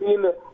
3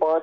5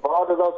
12,000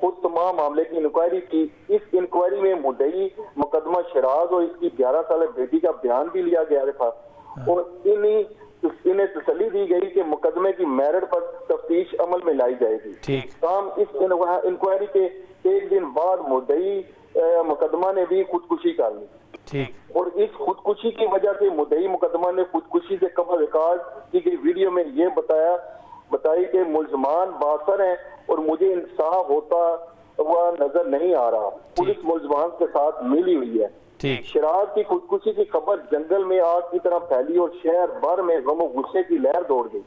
خود تمام معاملے کی انکوائری کی. اس انکوائری میں مدعی مقدمہ شراز اور اس کی 11 سالہ بیٹی کا بیان بھی لیا گیا تھا اور انہیں تسلی دی گئی کہ مقدمے کی میرٹ پر تفتیش عمل میں لائی جائے گی. تاہم اس انکوائری کے ایک دن بعد مدعی مقدمہ نے بھی خودکشی کر لی اور اس خودکشی کی وجہ سے مدعی مقدمہ نے خودکشی سے قبل ریکارڈ کی گئی ویڈیو میں یہ بتائی کہ ملزمان باثر ہیں اور مجھے انصاف ہوتا ہوا نظر نہیں آ رہا. پولیس ملزمان کے ساتھ ملی ہوئی ہے. شراز کی خودکشی کی خبر جنگل میں آگ کی طرح پھیلی اور شہر بھر میں غم و غصے کی لہر دوڑ گئی.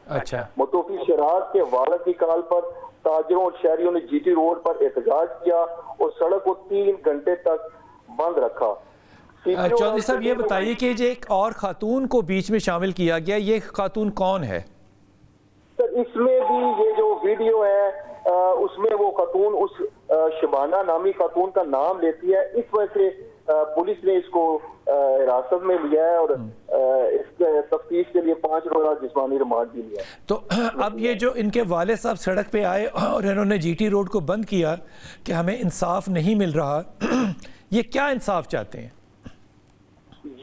متوفی شراز کے والد کی کال پر تاجروں اور شہریوں نے جی ٹی روڈ پر احتجاج کیا اور سڑک کو 3 گھنٹے تک بند رکھا. چودھری صاحب یہ بتائیے کہ جو ایک اور خاتون کو بیچ میں شامل کیا گیا، یہ خاتون کون ہے؟ سر اس میں بھی یہ جو ویڈیو ہے اس میں وہ خاتون اس شبانہ نامی خاتون کا نام لیتی ہے. اس وجہ سے پولیس نے اس کو حراست میں لیا ہے اور اس کے تفتیش کے لیے 5 روزہ جسمانی ریمانڈ بھی لیا ہے. تو اب یہ جو ان کے والد صاحب سڑک پہ آئے اور انہوں نے جی ٹی روڈ کو بند کیا کہ ہمیں انصاف نہیں مل رہا، یہ کیا انصاف چاہتے ہیں؟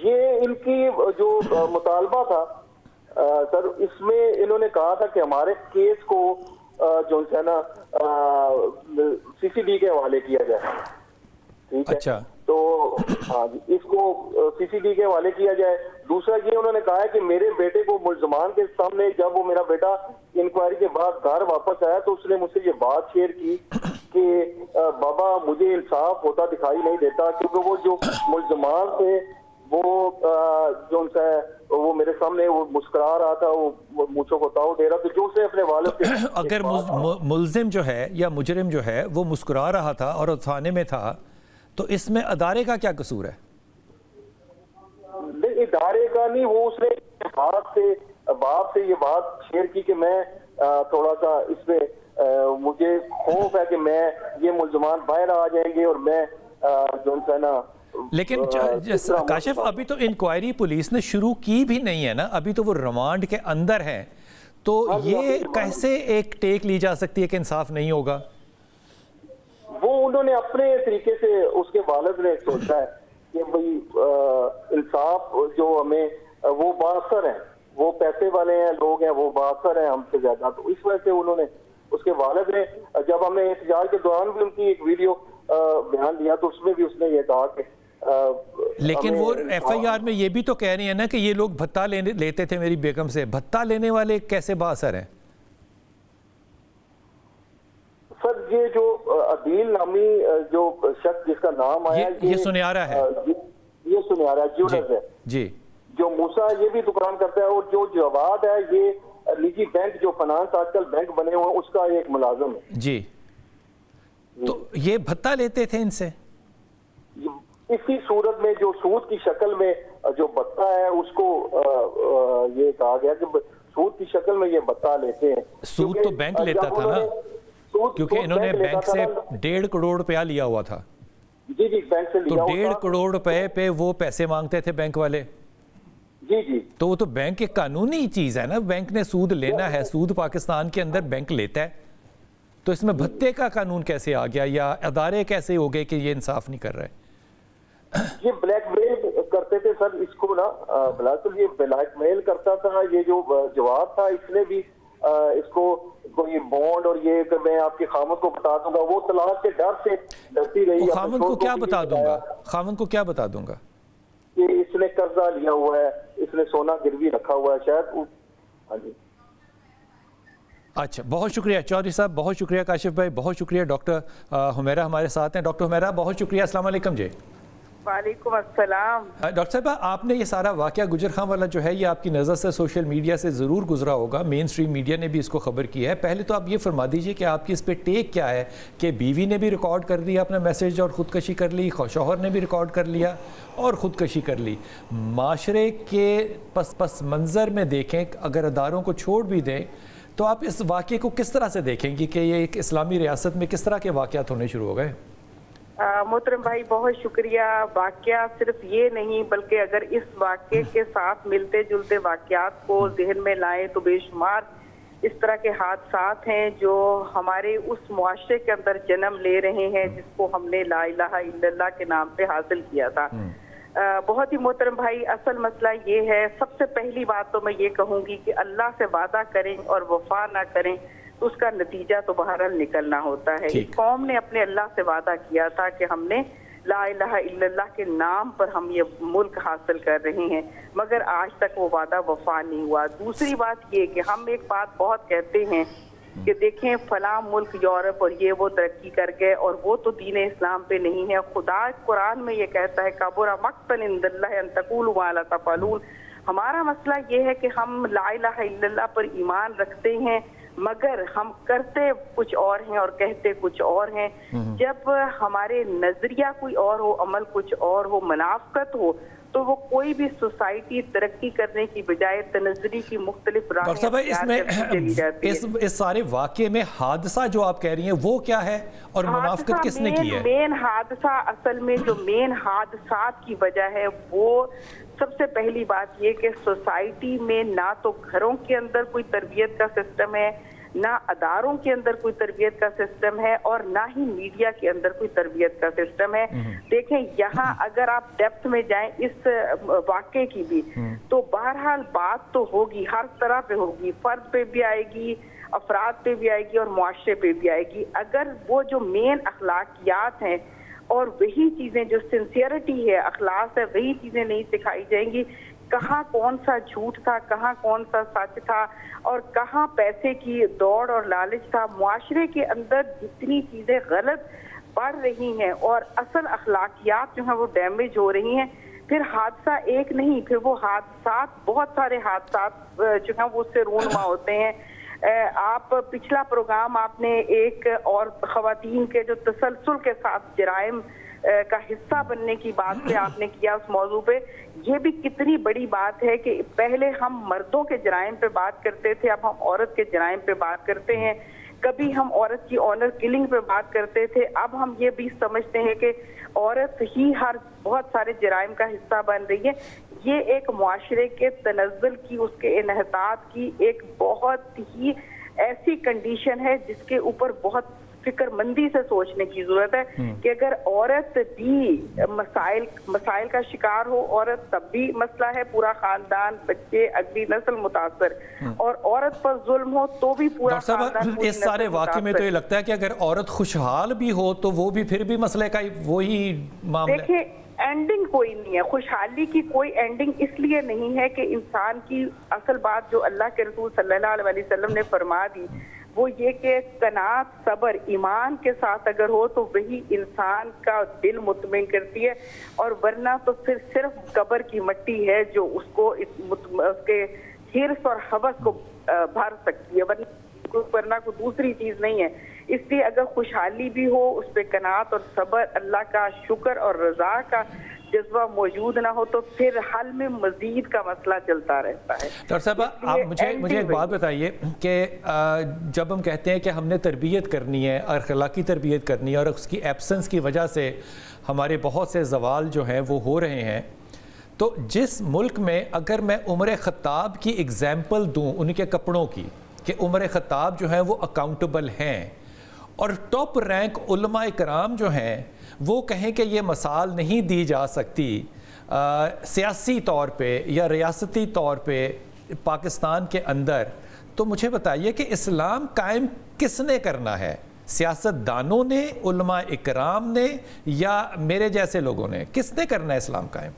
یہ ان کی جو مطالبہ تھا سر، اس میں انہوں نے کہا تھا کہ ہمارے کیس کو جو ہے نا سی سی ڈی کے حوالے کیا جائے. ٹھیک ہے، اچھا، تو ہاں جی اس کو سی سی ڈی کے حوالے کیا جائے. دوسرا یہ انہوں نے کہا ہے کہ میرے بیٹے کو ملزمان کے سامنے جب وہ میرا بیٹا انکوائری کے بعد گھر واپس آیا تو اس نے مجھ سے یہ بات شیئر کی کہ بابا مجھے انصاف ہوتا دکھائی نہیں دیتا، کیونکہ وہ جو ملزمان تھے وہ جو ان سے وہ میرے سامنے وہ مسکرا رہا تھا، وہ مجھوں کو تاؤ دے رہا تھا، جو اسے اپنے والد سے اگر ملزم جو ہے یا مجرم جو ہے وہ مسکرا رہا تھا اور تھانے میں تھا تو اس میں ادارے کا کیا قصور ہے؟ نہیں ادارے کا نہیں، وہ اس نے باپ سے یہ بات شیئر کی کہ میں تھوڑا سا اس میں مجھے خوف ہے کہ میں یہ ملزمان باہر آ جائیں گے اور میں جو ہے نا. لیکن کاشف ابھی تو انکوائری پولیس نے شروع کی بھی نہیں ہے نا، ابھی تو وہ ریمانڈ کے اندر ہیں، تو یہ کیسے ایک ٹیک لی جا سکتی ہے کہ انصاف نہیں ہوگا؟ وہ انہوں نے اپنے طریقے سے اس کے والد نے سوچا ہے کہ بھئی انصاف جو ہمیں وہ باثر ہیں، وہ پیسے والے ہیں، لوگ ہیں، وہ باثر ہیں ہم سے زیادہ. تو اس وجہ سے انہوں نے اس کے والد نے جب ہم نے احتجاج کے دوران بھی ان کی ایک ویڈیو بیان دیا تو اس میں بھی اس نے یہ کہا کہ لیکن وہ ایف آئی آر میں یہ بھی تو کہہ رہی ہیں نا کہ یہ لوگ بھتہ لیتے تھے میری بیگم سے. بھتہ لینے والے کیسے باثر ہیں؟ سر یہ جو عدیل نامی جو شخص جس کا نام آیا یہ سنیارا ہے، یہ سنیارا جیولرز ہے جی، جو موسیٰ یہ بھی دکان کرتا ہے، اور جو جواد ہے یہ نجی بینک جو فنانس آج کل بینک بنے ہوئے ہیں اس کا ایک ملازم ہے. جی تو یہ بھتہ لیتے تھے ان سے؟ اسی صورت میں جو سود کی شکل میں جو بھتہ ہے اس کو یہ کہا گیا کہ سود کی شکل میں یہ بھتہ لیتے ہیں. سود تو بینک لیتا تھا نا، کیونکہ انہوں نے بینک سے 1.5 کروڑ روپیہ لیا ہوا تھا. جی جی بینک سے لیا ہوا تھا، تو 1.5 کروڑ روپے پہ وہ پیسے مانگتے تھے بینک والے. جی جی تو وہ تو بینک ایک قانونی چیز ہے نا، بینک نے سود لینا ہے، سود پاکستان کے اندر بینک لیتا ہے. تو اس میں بھتے کا قانون کیسے آ گیا، یا ادارے کیسے ہو گئے کہ یہ انصاف نہیں کر رہے؟ یہ بلیک میل کرتے تھے سر اس کو نا، بلکہ یہ بلیک میل کرتا تھا. یہ جو جواب تھا اس نے بھی اس کو کوئی بونڈ اور یہ کہ میں آپ کی خامد کو بتا دوں گا، وہ طلاق کے ڈر سے ڈرتی رہی. خامد کو کیا بتا دوں گا؟ خامد کو کیا بتا دوں گا؟ کہ اس نے قرضہ لیا ہوا ہے، اس نے سونا گروی رکھا ہوا ہے شاید. ہاں جی اچھا، بہت شکریہ چودھری صاحب، بہت شکریہ کاشف بھائی، بہت شکریہ. ڈاکٹر حمیرہ ہمارے ساتھ ہیں. ڈاکٹر حمیرہ بہت شکریہ. السلام علیکم. جی وعلیکم السلام. ڈاکٹر صاحبہ آپ نے یہ سارا واقعہ گجر خان والا جو ہے یہ آپ کی نظر سے سوشل میڈیا سے ضرور گزرا ہوگا، مین سٹریم میڈیا نے بھی اس کو خبر کی ہے. پہلے تو آپ یہ فرما دیجئے کہ آپ کی اس پہ ٹیک کیا ہے کہ بیوی نے بھی ریکارڈ کر دیا اپنا میسیج اور خودکشی کر لی، شوہر نے بھی ریکارڈ کر لیا اور خودکشی کر لی. معاشرے کے پس منظر میں دیکھیں، اگر اداروں کو چھوڑ بھی دیں تو آپ اس واقعے کو کس طرح سے دیکھیں گی کہ یہ ایک اسلامی ریاست میں کس طرح کے واقعات ہونے شروع ہو گئے؟ محترم بھائی بہت شکریہ. واقعہ صرف یہ نہیں بلکہ اگر اس واقعے کے ساتھ ملتے جلتے واقعات کو ذہن میں لائیں تو بے شمار اس طرح کے حادثات ہیں جو ہمارے اس معاشرے کے اندر جنم لے رہے ہیں جس کو ہم نے لا الہ الا اللہ کے نام پہ حاصل کیا تھا. بہت ہی محترم بھائی، اصل مسئلہ یہ ہے، سب سے پہلی بات تو میں یہ کہوں گی کہ اللہ سے وعدہ کریں اور وفا نہ کریں تو اس کا نتیجہ تو بہرحال نکلنا ہوتا ہے. اس قوم نے اپنے اللہ سے وعدہ کیا تھا کہ ہم نے لا الہ الا اللہ کے نام پر ہم یہ ملک حاصل کر رہے ہیں، مگر آج تک وہ وعدہ وفا نہیں ہوا. دوسری بات یہ کہ ہم ایک بات بہت کہتے ہیں کہ دیکھیں فلاں ملک یورپ اور یہ وہ ترقی کر گئے اور وہ تو دین اسلام پہ نہیں ہے. خدا قرآن میں یہ کہتا ہے کبر مقتا عند اللہ ان تقولوا ما لا تفعلون. ہمارا مسئلہ یہ ہے کہ ہم لا الہ الا اللہ پر ایمان رکھتے ہیں مگر ہم کرتے کچھ اور ہیں اور کہتے کچھ اور ہیں. جب ہمارے نظریہ کوئی اور ہو، عمل کچھ اور ہو، منافقت ہو، تو وہ کوئی بھی سوسائٹی ترقی کرنے کی بجائے تنزلی کی مختلف راہیں ڈاکٹر صاحب اس میں اس سارے واقعے میں حادثہ جو آپ کہہ رہی ہیں وہ کیا ہے اور منافقت کس نے کی ہے؟ مین حادثہ اصل میں جو مین حادثات کی وجہ ہے وہ سب سے پہلی بات یہ کہ سوسائٹی میں نہ تو گھروں کے اندر کوئی تربیت کا سسٹم ہے، نہ اداروں کے اندر کوئی تربیت کا سسٹم ہے، اور نہ ہی میڈیا کے اندر کوئی تربیت کا سسٹم ہے. دیکھیں یہاں اگر آپ ڈیپتھ میں جائیں اس واقعے کی بھی تو بہرحال بات تو ہوگی، ہر طرح پہ ہوگی، فرد پہ بھی آئے گی، افراد پہ بھی آئے گی اور معاشرے پہ بھی آئے گی. اگر وہ جو مین اخلاقیات ہیں اور وہی چیزیں جو سنسیئرٹی ہے، اخلاص ہے، وہی چیزیں نہیں سکھائی جائیں گی، کہاں کون سا جھوٹ تھا، کہاں کون سا سچ تھا، اور کہاں پیسے کی دوڑ اور لالچ تھا. معاشرے کے اندر جتنی چیزیں غلط بڑھ رہی ہیں اور اصل اخلاقیات جو ہیں وہ ڈیمیج ہو رہی ہیں، پھر حادثہ ایک نہیں، پھر وہ حادثات بہت سارے حادثات جو ہیں وہ اس سے رونما ہوتے ہیں. آپ پچھلا پروگرام آپ نے ایک اور خواتین کے جو تسلسل کے ساتھ جرائم کا حصہ بننے کی بات سے آپ نے کیا اس موضوع پہ. یہ بھی کتنی بڑی بات ہے کہ پہلے ہم مردوں کے جرائم پہ بات کرتے تھے، اب ہم عورت کے جرائم پہ بات کرتے ہیں. کبھی ہم عورت کی آنر کلنگ پہ بات کرتے تھے، اب ہم یہ بھی سمجھتے ہیں کہ عورت ہی ہر بہت سارے جرائم کا حصہ بن رہی ہے. یہ ایک معاشرے کے تنزل کی، اس کے انحطاط کی ایک بہت ہی ایسی کنڈیشن ہے جس کے اوپر بہت فکر مندی سے سوچنے کی ضرورت ہے کہ اگر عورت بھی مسائل کا شکار ہو، عورت تب بھی مسئلہ ہے، پورا خاندان، بچے، اگلی نسل متاثر، اور عورت پر ظلم ہو تو بھی پورا خاندان. اس سارے واقعے میں تو یہ لگتا ہے کہ اگر عورت خوشحال بھی ہو تو وہ بھی پھر بھی مسئلے کا وہی معاملہ ہے. دیکھیں اینڈنگ کوئی نہیں ہے، خوشحالی کی کوئی اینڈنگ اس لیے نہیں ہے کہ انسان کی اصل بات جو اللہ کے رسول صلی اللہ علیہ وسلم نے فرما دی وہ یہ کہ قناعت، صبر، ایمان کے ساتھ اگر ہو تو وہی انسان کا دل مطمئن کرتی ہے، اور ورنہ تو پھر صرف قبر کی مٹی ہے جو اس کو اس کے حرص اور ہوس کو بھر سکتی ہے، ورنہ کوئی دوسری چیز نہیں ہے. اس لیے اگر خوشحالی بھی ہو، اس پہ قناعت اور صبر، اللہ کا شکر اور رضا کا جذبہ موجود نہ ہو تو پھر حل میں مزید کا مسئلہ چلتا رہتا ہے. ڈاکٹر صاحب آپ مجھے ایک بات بتائیے کہ جب ہم کہتے ہیں کہ ہم نے تربیت کرنی ہے، اخلاقی تربیت کرنی ہے، اور اس کی ایبسنس کی وجہ سے ہمارے بہت سے زوال جو ہیں وہ ہو رہے ہیں، تو جس ملک میں اگر میں عمر خطاب کی اگزامپل دوں ان کے کپڑوں کی کہ عمر خطاب جو ہیں وہ اکاؤنٹیبل ہیں، اور ٹاپ رینک علماء کرام جو ہیں وہ کہیں کہ یہ مثال نہیں دی جا سکتی سیاسی طور پہ یا ریاستی طور پہ پاکستان کے اندر، تو مجھے بتائیے کہ اسلام قائم کس نے کرنا ہے؟ سیاست دانوں نے، علماء اکرام نے، یا میرے جیسے لوگوں نے؟ کس نے کرنا ہے اسلام قائم؟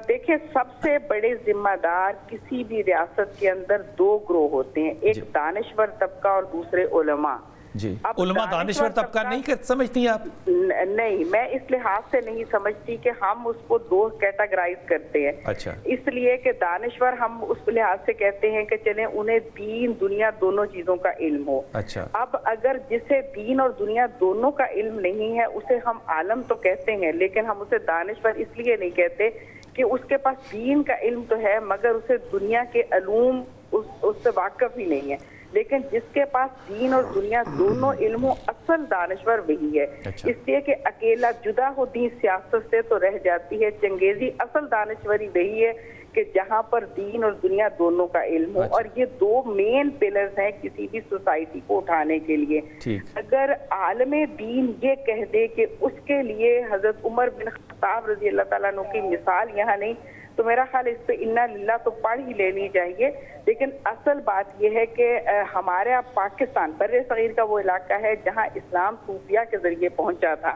دیکھیں سب سے بڑے ذمہ دار کسی بھی ریاست کے اندر دو گروہ ہوتے ہیں، ایک دانشور طبقہ اور دوسرے علماء. جی، علماء دانشور طبقہ نہیں سمجھتی آپ؟ نہیں، میں اس لحاظ سے نہیں سمجھتی کہ ہم اس کو دو کیٹاگرائز کرتے ہیں. اچھا. اس لیے کہ دانشور ہم اس لحاظ سے کہتے ہیں کہ چلیں انہیں دین دنیا دونوں چیزوں کا علم ہو. اچھا. اب اگر جسے دین اور دنیا دونوں کا علم نہیں ہے اسے ہم عالم تو کہتے ہیں، لیکن ہم اسے دانشور اس لیے نہیں کہتے کہ اس کے پاس دین کا علم تو ہے مگر اسے دنیا کے علوم اس سے واقف ہی نہیں ہے. لیکن جس کے پاس دین اور دنیا دونوں علم و اصل دانشور وہی ہے. اس لیے کہ اکیلا جدا ہو دین سیاست سے تو رہ جاتی ہے چنگیزی. اصل دانشوری وہی ہے کہ جہاں پر دین اور دنیا دونوں کا علم ہو. اور یہ دو مین پلرز ہیں کسی بھی سوسائٹی کو اٹھانے کے لیے. اگر عالم دین یہ کہہ دے کہ اس کے لیے حضرت عمر بن خطاب رضی اللہ تعالیٰ عنہ کی مثال یہاں نہیں, تو میرا خیال اس پہ انا للہ تو پڑھ ہی لینی چاہیے. لیکن اصل بات یہ ہے کہ ہمارے پاکستان بر صغیر کا وہ علاقہ ہے جہاں اسلام صوفیہ کے ذریعے پہنچا تھا.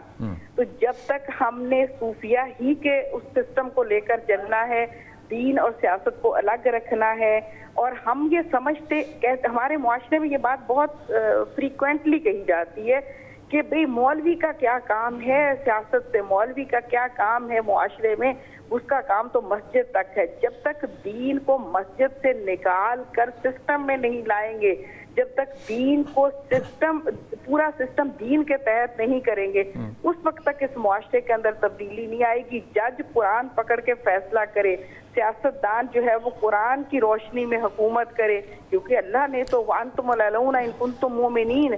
تو جب تک ہم نے صوفیہ ہی کے اس سسٹم کو لے کر چلنا ہے, دین اور سیاست کو الگ رکھنا ہے, اور ہم یہ سمجھتے ہمارے معاشرے میں یہ بات بہت فریکوینٹلی کہی جاتی ہے کہ بھئی مولوی کا کیا کام ہے سیاست سے, مولوی کا کیا کام ہے معاشرے میں, اس کا کام تو مسجد تک ہے. جب تک دین کو مسجد سے نکال کر سسٹم میں نہیں لائیں گے, جب تک دین کو پورا سسٹم دین کے تحت نہیں کریں گے, اس وقت تک اس معاشرے کے اندر تبدیلی نہیں آئے گی. جج قرآن پکڑ کے فیصلہ کرے, سیاستدان جو ہے وہ قرآن کی روشنی میں حکومت کرے, کیونکہ اللہ نے تو وَأَنْتُمُ الْأَعْلَوْنَ إِن كُنتُم مُؤْمِنِينَ,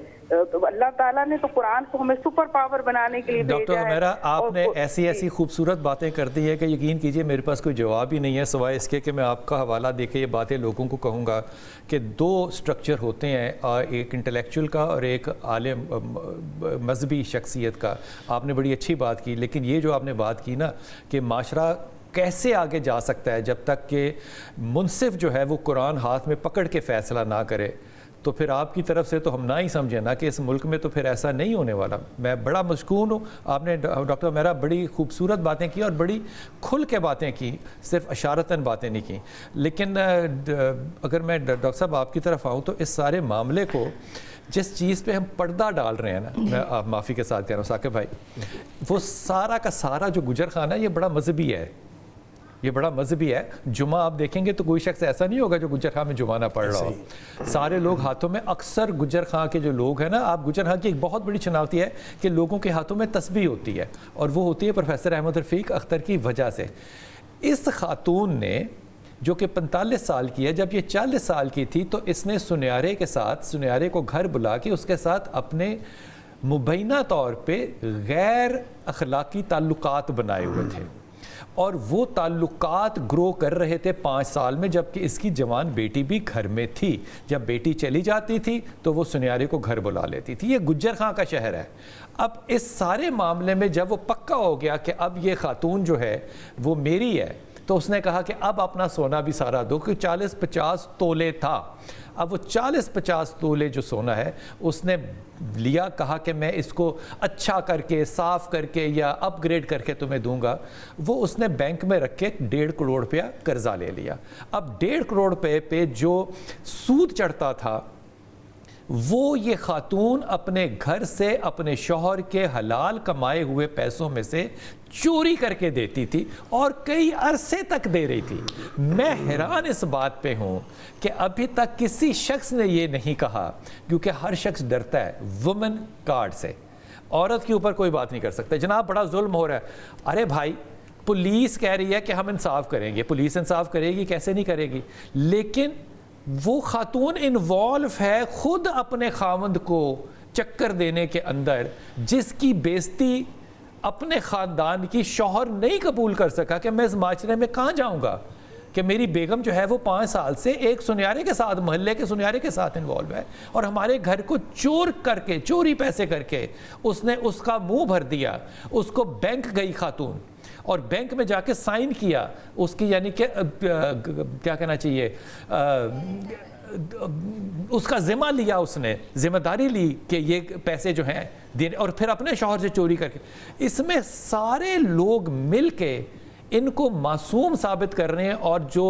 تو اللہ تعالیٰ نے تو قرآن کو ہمیں سپر پاور بنانے کے لیے بھیجا ہے. ڈاکٹر عمیرہ, آپ نے ایسی خوبصورت باتیں کر دی ہے کہ یقین کیجئے میرے پاس کوئی جواب ہی نہیں ہے سوائے اس کے کہ میں آپ کا حوالہ دے کے یہ باتیں لوگوں کو کہوں گا کہ دو سٹرکچر ہوتے ہیں, ایک انٹلیکچوئل کا اور ایک عالم مذہبی شخصیت کا. آپ نے بڑی اچھی بات کی, لیکن یہ جو آپ نے بات کی نا کہ معاشرہ کیسے آگے جا سکتا ہے جب تک کہ منصف جو ہے وہ قرآن ہاتھ میں پکڑ کے فیصلہ نہ کرے, تو پھر آپ کی طرف سے تو ہم نہ ہی سمجھیں نا کہ اس ملک میں تو پھر ایسا نہیں ہونے والا. میں بڑا مشکور ہوں, آپ نے ڈاکٹر عمیرہ بڑی خوبصورت باتیں کی اور بڑی کھل کے باتیں کی, صرف اشارتاً باتیں نہیں کی. لیکن اگر میں ڈاکٹر صاحب آپ کی طرف آؤں تو اس سارے معاملے کو جس چیز پہ ہم پردہ ڈال رہے ہیں نا, میں آپ معافی کے ساتھ کہہ رہا ہوں ثاقب بھائی, وہ سارا کا سارا جو گجر خانہ ہے یہ بڑا مذہبی ہے, یہ بڑا مذہبی ہے. جمعہ آپ دیکھیں گے تو کوئی شخص ایسا نہیں ہوگا جو گجر خان میں جمعہ نہ پڑھ رہا ہو. سارے لوگ ہاتھوں میں, اکثر گجر خان کے جو لوگ ہیں نا, آپ گجر خان کی ایک بہت بڑی شناختی ہے کہ لوگوں کے ہاتھوں میں تسبیح ہوتی ہے, اور وہ ہوتی ہے پروفیسر احمد رفیق اختر کی وجہ سے. اس خاتون نے جو کہ 45 سال کی ہے, جب یہ 40 سال کی تھی تو اس نے سنیارے کو گھر بلا کے اس کے ساتھ اپنے مبینہ طور پہ غیر اخلاقی تعلقات بنائے ہوئے تھے, اور وہ تعلقات گرو کر رہے تھے 5 سال میں, جبکہ اس کی جوان بیٹی بھی گھر میں تھی. جب بیٹی چلی جاتی تھی تو وہ سنیارے کو گھر بلا لیتی تھی. یہ گجر خان کا شہر ہے. اب اس سارے معاملے میں جب وہ پکا ہو گیا کہ اب یہ خاتون جو ہے وہ میری ہے, تو اس نے کہا کہ اب اپنا سونا بھی سارا دو, کہ 40-50 تولے تھا. اب وہ 40-50 تولے جو سونا ہے اس نے لیا, کہا کہ میں اس کو اچھا کر کے, صاف کر کے یا اپ گریڈ کر کے تمہیں دوں گا. وہ اس نے بینک میں رکھ کے 1.5 کروڑ روپیہ قرضہ لے لیا. اب 1.5 کروڑ روپے پہ جو سود چڑھتا تھا وہ یہ خاتون اپنے گھر سے اپنے شوہر کے حلال کمائے ہوئے پیسوں میں سے چوری کر کے دیتی تھی, اور کئی عرصے تک دے رہی تھی. میں حیران اس بات پہ ہوں کہ ابھی تک کسی شخص نے یہ نہیں کہا, کیونکہ ہر شخص ڈرتا ہے وومن کارڈ سے. عورت کے اوپر کوئی بات نہیں کر سکتا. جناب بڑا ظلم ہو رہا ہے. ارے بھائی, پولیس کہہ رہی ہے کہ ہم انصاف کریں گے, پولیس انصاف کرے گی, کیسے نہیں کرے گی, لیکن وہ خاتون انوالو ہے خود اپنے خاوند کو چکر دینے کے اندر, جس کی بےزتی اپنے خاندان کی شوہر نہیں قبول کر سکا کہ میں اس معاشرے میں کہاں جاؤں گا کہ میری بیگم جو ہے وہ 5 سال سے ایک سنیارے کے ساتھ, محلے کے سنیارے کے ساتھ انوالو ہے, اور ہمارے گھر کو چوری پیسے کر کے اس نے اس کا منہ بھر دیا. اس کو بینک گئی خاتون اور بینک میں جا کے سائن کیا اس کی, یعنی کہ کیا کہنا چاہیے, اس کا ذمہ لیا, اس نے ذمہ داری لی کہ یہ پیسے جو ہیں دینے, اور پھر اپنے شوہر سے چوری کر کے. اس میں سارے لوگ مل کے ان کو معصوم ثابت کر رہے ہیں, اور جو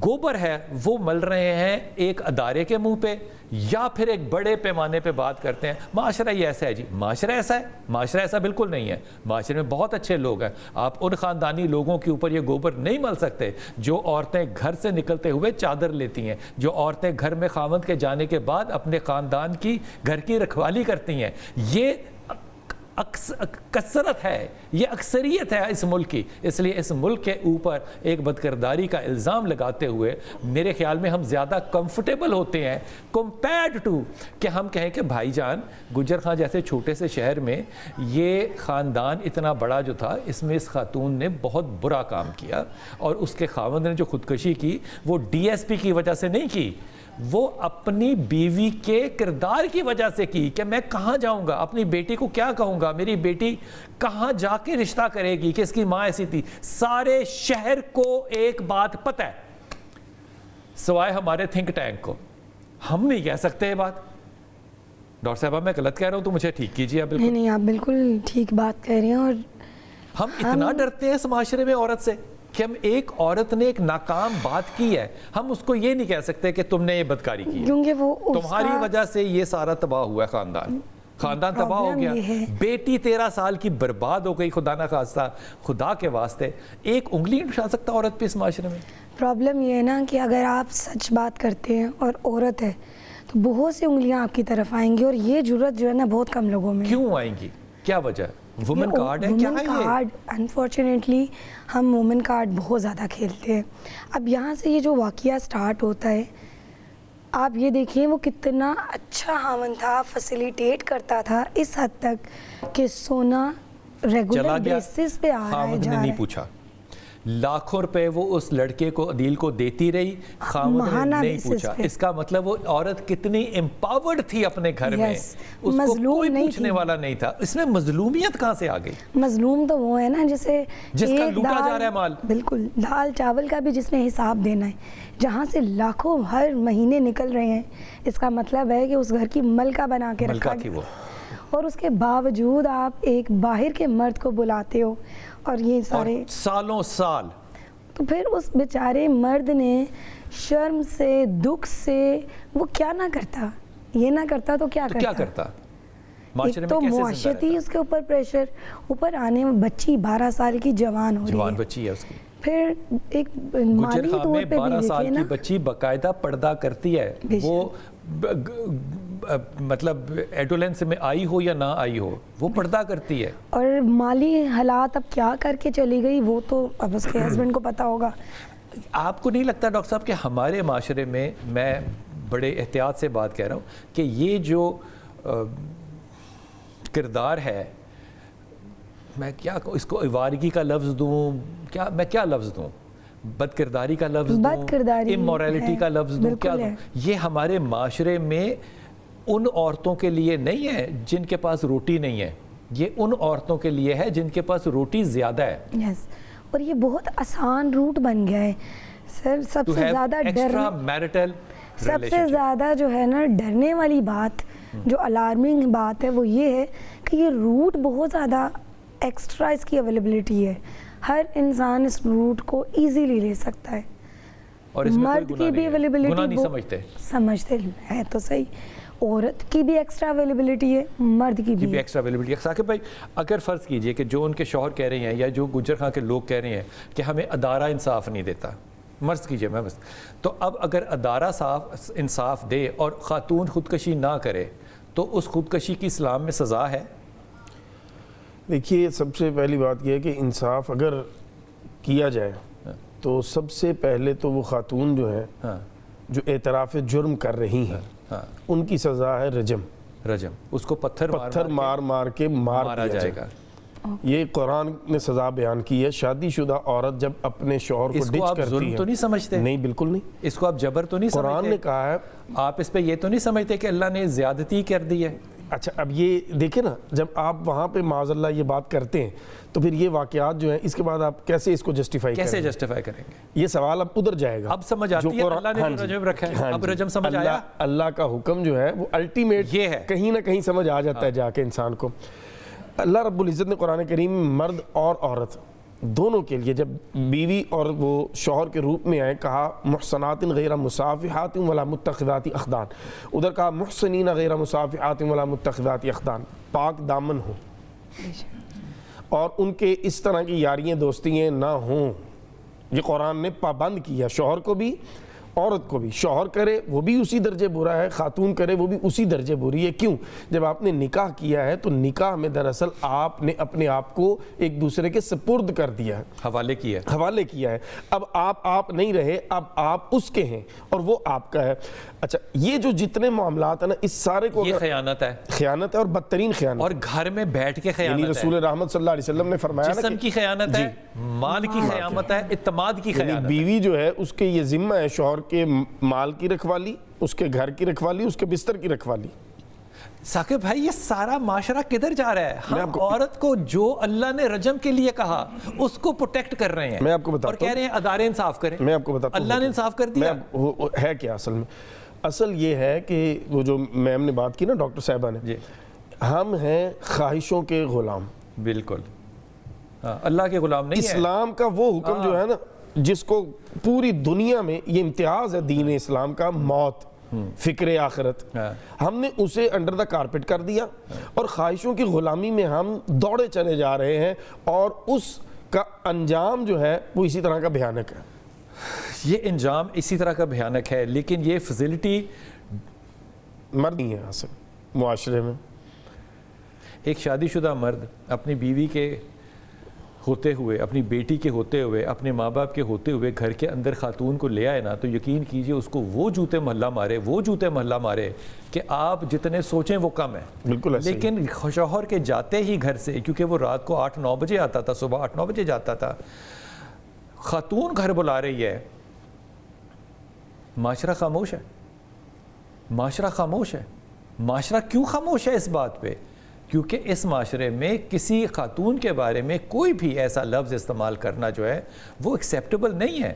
گوبر ہے وہ مل رہے ہیں ایک ادارے کے منہ پہ, یا پھر ایک بڑے پیمانے پہ بات کرتے ہیں معاشرہ یہ ایسا ہے. جی معاشرہ ایسا ہے؟ معاشرہ ایسا بالکل نہیں ہے. معاشرے میں بہت اچھے لوگ ہیں. آپ ان خاندانی لوگوں کے اوپر یہ گوبر نہیں مل سکتے جو عورتیں گھر سے نکلتے ہوئے چادر لیتی ہیں, جو عورتیں گھر میں خاوند کے جانے کے بعد اپنے خاندان کی گھر کی رکھوالی کرتی ہیں. یہ کثرت ہے, یہ اکثریت ہے اس ملک کی. اس لیے اس ملک کے اوپر ایک بدکرداری کا الزام لگاتے ہوئے میرے خیال میں ہم زیادہ کمفرٹیبل ہوتے ہیں کمپیئرڈ ٹو کہ ہم کہیں کہ بھائی جان گجر خان جیسے چھوٹے سے شہر میں یہ خاندان اتنا بڑا جو تھا, اس میں اس خاتون نے بہت برا کام کیا, اور اس کے خاوند نے جو خودکشی کی وہ ڈی ایس پی کی وجہ سے نہیں کی, وہ اپنی بیوی کے کردار کی وجہ سے کی کہ میں کہاں جاؤں گا, اپنی بیٹی کو کیا کہوں گا, میری بیٹی کہاں جا کے رشتہ کرے گی کہ اس کی ماں ایسی تھی. سارے شہر کو ایک بات پتہ ہے سوائے ہمارے تھنک ٹینک کو, ہم نہیں کہہ سکتے یہ بات. ڈاکٹر صاحبہ میں غلط کہہ رہا ہوں تو مجھے ٹھیک کیجیے. بالکل نہیں, آپ بالکل ٹھیک بات کہہ رہے ہیں. اور ہم اتنا ڈرتے ہیں اس معاشرے میں عورت سے کہ ہم ایک عورت نے ایک ناکام بات کی ہے, ہم اس کو یہ نہیں کہہ سکتے کہ تم نے یہ بدکاری کی ہے, کیونکہ وہ تمہاری وجہ سے یہ سارا تباہ ہوا ہے, خاندان تباہ ہو گیا, بیٹی 13 سال کی برباد ہو گئی, خدا نہ خواستہ, خدا کے واسطے ایک انگلی نہیں اٹھا سکتا عورت پہ اس معاشرے میں. پرابلم یہ ہے نا کہ اگر آپ سچ بات کرتے ہیں اور عورت ہے تو بہت سی انگلیاں آپ کی طرف آئیں گی, اور یہ جرت جو ہے نا بہت کم لوگوں میں. کیوں آئیں گی, کیا وجہ ہے؟ وومن کارڈ ہے کیا ہے یہ؟ انفارچونیٹلی ہم وومن کارڈ بہت زیادہ کھیلتے ہیں. اب یہاں سے یہ جو واقعہ سٹارٹ ہوتا ہے, آپ یہ دیکھیں وہ کتنا اچھا خاوند تھا, فیسیلیٹیٹ کرتا تھا اس حد تک کہ سونا ریگولر بیسس پہ آ رہا ہے, خاوند نے نہیں پوچھا, لاکھوں روپے وہ اس لڑکے کو عدیل کو دیتی رہی, خاوند نے نہیں پوچھا. اس کا مطلب وہ عورت کتنی امپاورڈ تھی اپنے گھر میں, اس کو کوئی پوچھنے والا نہیں تھا. اس میں مظلومیت کہاں سے آ گئی؟ مظلوم تو وہ ہے نا جس کا لوٹا جا رہا ہے مال. بالکل, دال چاول کا بھی جس نے حساب دینا ہے, جہاں سے لاکھوں ہر مہینے نکل رہے ہیں, اس کا مطلب ہے کہ اس گھر کی ملکہ بنا کے رکھا گیا, اور اس کے باوجود آپ ایک باہر کے مرد کو بلاتے ہو, اور یہ سارے سالوں سال. تو پھر اس بیچارے مرد نے شرم سے, دکھ سے وہ کیا نہ کرتا, یہ نہ کرتا تو کیا کرتا. ایک تو معاشرتی اس کے اوپر پریشر, اوپر آنے میں بچی 12 سال کی جوان ہو رہی ہے, جوان بچی ہے اس کی. پھر ایک مالی طور پہ بھی 12 سال کی بچی باقاعدہ پردہ کرتی ہے, وہ مطلب ایڈولینس میں آئی ہو یا نہ آئی ہو, وہ پردہ کرتی ہے. اور مالی حالات اب کیا کر کے چلی گئی وہ تو اب اس کے ہسبینڈ کو پتا ہوگا. آپ کو نہیں لگتا ڈاکٹر صاحب کہ ہمارے معاشرے میں بڑے احتیاط سے بات کہہ رہا ہوں کہ یہ جو کردار ہے, میں کیا اس کو ایوارگی کا لفظ دوں, میں کیا لفظ دوں, بد کرداری کا لفظ دوں, امورالٹی کا لفظ دوں, کیا دوں؟ یہ ہمارے معاشرے میں ان عورتوں کے لیے نہیں ہے جن کے پاس روٹی نہیں ہے, یہ ان عورتوں کے لیے ہے جن کے پاس روٹی زیادہ ہے. یس, اور یہ بہت آسان روٹ بن گیا ہے سر. سب سے زیادہ جو ہے نا ڈرنے والی بات, جو الارمنگ بات ہے وہ یہ ہے کہ یہ روٹ بہت زیادہ ایکسٹرا اس کی اویلیبلٹی ہے, ہر انسان اس روٹ کو ایزیلی لے سکتا ہے, اور اس میں مرد کی بھی اویلیبلٹی سمجھتے ہے تو صحیح, عورت کی بھی ایکسٹرا اویلیبلٹی ہے, مرد کی بھی ایکسٹرا اویلیبلٹی ہے. ثاقب بھائی اگر فرض کیجئے کہ جو ان کے شوہر کہہ رہے ہیں یا جو گجر خان کے لوگ کہہ رہے ہیں کہ ہمیں ادارہ انصاف نہیں دیتا, مرض کیجئے میں بس, تو اب اگر ادارہ انصاف دے اور خاتون خودکشی نہ کرے تو اس خودکشی کی اسلام میں سزا ہے؟ دیکھیے, سب سے پہلی بات یہ ہے کہ انصاف اگر کیا جائے تو سب سے پہلے تو وہ خاتون جو ہے جو اعتراف جرم کر رہی ہیں ان کی سزا ہے رجم. اس کو پتھر مار کے مارا جائے گا. یہ قرآن نے سزا بیان کی ہے. شادی شدہ عورت جب اپنے شوہر کو ڈچ کرتی ہے, ظلم تو نہیں سمجھتے؟ نہیں, بالکل نہیں. اس کو آپ جبر تو نہیں سمجھتے؟ قرآن نے کہا ہے. آپ اس پہ یہ تو نہیں سمجھتے کہ اللہ نے زیادتی کر دی ہے؟ اچھا, اب یہ دیکھیں نا, جب آپ وہاں پہ معاذ اللہ یہ بات کرتے ہیں تو پھر یہ واقعات جو ہیں اس کے بعد آپ کیسے اس کو جسٹیفائی کریں گے؟ یہ سوال اب ادھر جائے گا. اب سمجھ آتی ہے اللہ نے رجم رکھا ہے, اب رجم سمجھ آیا. اللہ کا حکم جو ہے وہ الٹیمیٹ یہ ہے, کہیں نہ کہیں سمجھ آ جاتا ہے جا کے انسان کو. اللہ رب العزت نے قرآن کریم مرد اور عورت دونوں کے لیے جب بیوی اور وہ شوہر کے روپ میں آئے کہا محصنات غیر مصافحات ولا متخذات اخدان, ادھر کہا محسنین غیر مصافحات ولا متخذات اخدان, پاک دامن ہو اور ان کے اس طرح کی یاریاں دوستیاں نہ ہوں. یہ قرآن نے پابند کیا شوہر کو بھی عورت کو بھی، شوہر کرے وہ بھی اسی درجے برا ہے، خاتون کرے وہ بھی اسی درجے بری ہے. کیوں؟ جب آپ نے نکاح کیا ہے تو نکاح میں دراصل آپ نے اپنے آپ کو ایک دوسرے کے سپرد کر دیا ہے، حوالے کیا ہے. اب آپ نہیں رہے، اب آپ اس کے ہیں اور وہ آپ کا ہے. اچھا، یہ جو جتنے معاملات ہیں نا، اس سارے کو یہ خیانت ہے اور بدترین خیانت، اور گھر میں بیٹھ کے خیانت یعنی ہے. رسول رحمت صلی اللہ علیہ وسلم نے فرمایا نا جسم کی خیانت ہے، مال کی خیانت ہے، اعتماد کی یعنی خیانت ہے. بیوی جو ہے اس کے یہ ذمہ ہے شوہر کے مال کی رکھوالی، اس کے گھر کی رکھوالی، اس کے بستر کی رکھوالی. ثاقب بھائی، یہ سارا معاشرہ کدھر جا رہا ہے؟ ہم عورت کو جو اللہ نے رجم کے لیے کہا اس کو پروٹیکٹ کر رہے ہیں. میں آپ کو بتاتا ہوں، اور کہہ رہے ہیں ادارے انصاف کریں. میں آپ کو بتاتا ہوں اللہ نے انصاف کر دیا. ہے کیا اصل یہ ہے کہ وہ جو میم نے بات کی نا ڈاکٹر صاحبہ نے، ہم ہیں خواہشوں کے غلام. بالکل، اللہ کے غلام نہیں ہے. اسلام کا وہ حکم جو ہے نا جس کو پوری دنیا میں یہ امتیاز ہے دین اسلام کا، موت، فکر آخرت، ہم نے اسے انڈر دا کارپٹ کر دیا اور خواہشوں کی غلامی میں ہم دوڑے چلے جا رہے ہیں اور اس کا انجام جو ہے وہ اسی طرح کا بھیانک ہے. یہ انجام اسی طرح کا بھیانک ہے، لیکن یہ فیسلٹی مرد نہیں ہے اصل معاشرے میں. ایک شادی شدہ مرد اپنی بیوی کے ہوتے ہوئے، اپنی بیٹی کے ہوتے ہوئے، اپنے ماں باپ کے ہوتے ہوئے گھر کے اندر خاتون کو لے آئے نا، تو یقین کیجئے اس کو وہ جوتے محلہ مارے کہ آپ جتنے سوچیں وہ کم ہے. بالکل ایسے ہی. لیکن شوہر کے جاتے ہی گھر سے، کیونکہ وہ رات کو 8-9 بجے آتا تھا، صبح 8-9 بجے جاتا تھا، خاتون گھر بلا رہی ہے، معاشرہ خاموش ہے. معاشرہ کیوں خاموش ہے اس بات پہ؟ کیونکہ اس معاشرے میں کسی خاتون کے بارے میں کوئی بھی ایسا لفظ استعمال کرنا جو ہے وہ ایکسیپٹیبل نہیں ہے.